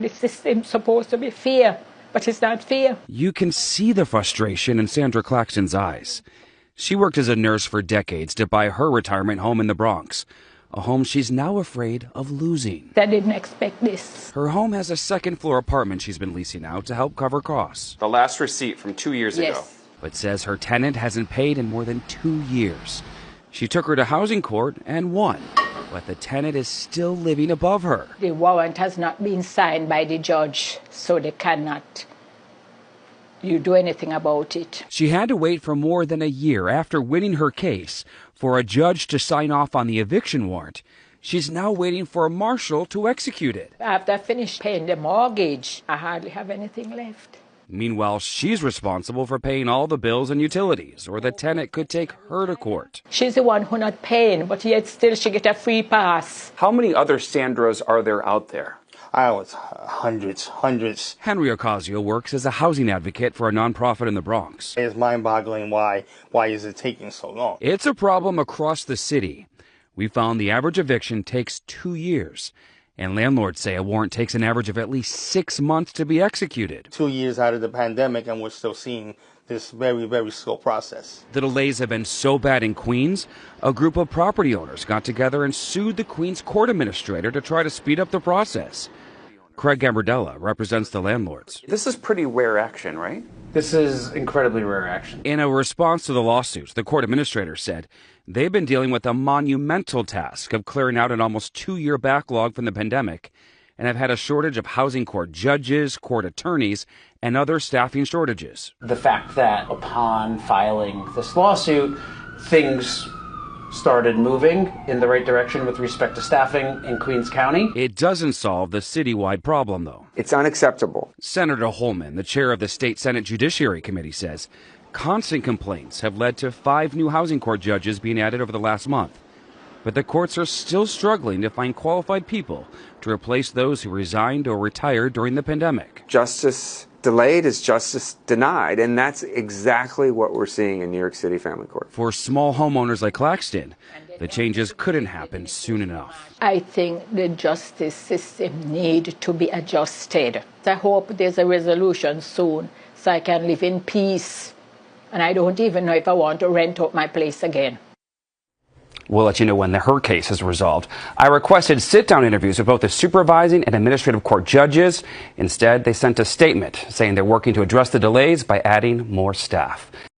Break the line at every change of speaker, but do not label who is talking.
The system's supposed to be fair, but it's not fair.
You can see the frustration in Sandra Claxton's eyes. She worked as a nurse for decades to buy her retirement home in the Bronx, a home she's now afraid of losing.
I didn't expect this.
Her home has a second-floor apartment she's been leasing out to help cover costs.
The last receipt from 2 years ago.
But says her tenant hasn't paid in more than 2 years. She took her to housing court and won, but the tenant is still living above her.
The warrant has not been signed by the judge, so they cannot do anything about it.
She had to wait for more than a year after winning her case for a judge to sign off on the eviction warrant. She's now waiting for a marshal to execute it.
After I finish paying the mortgage, I hardly have anything left.
Meanwhile, she's responsible for paying all the bills and utilities, or the tenant could take her to court.
She's the one who not paying, but yet still she get a free pass.
How many other Sandras are there out there?
Hundreds.
Henry Ocasio works as a housing advocate for a nonprofit in the Bronx.
It's mind-boggling why is it taking so long?
It's a problem across the city. We found the average eviction takes 2 years, and landlords say a warrant takes an average of at least 6 months to be executed.
2 years out of the pandemic, and we're still seeing this very, very slow process.
The delays have been so bad in Queens, a group of property owners got together and sued the Queens court administrator to try to speed up the process. Craig Gambardella represents the landlords.
This is pretty rare action, right?
This is incredibly rare action.
In a response to the lawsuits, the court administrator said they've been dealing with a monumental task of clearing out an almost 2-year backlog from the pandemic and have had a shortage of housing court judges, court attorneys, and other staffing shortages.
The fact that upon filing this lawsuit, things started moving in the right direction with respect to staffing in Queens County.
It doesn't solve the citywide problem, though.
It's unacceptable.
Senator Holman, the chair of the State Senate Judiciary Committee, says constant complaints have led to 5 new housing court judges being added over the last month. But the courts are still struggling to find qualified people to replace those who resigned or retired during the pandemic.
Justice delayed is justice denied, and that's exactly what we're seeing in New York City Family Court.
For small homeowners like Claxton, the changes couldn't happen soon enough.
I think the justice system need to be adjusted. I hope there's a resolution soon so I can live in peace. And I don't even know if I want to rent out my place again.
We'll let you know when her case is resolved. I requested sit-down interviews with both the supervising and administrative court judges. Instead, they sent a statement saying they're working to address the delays by adding more staff.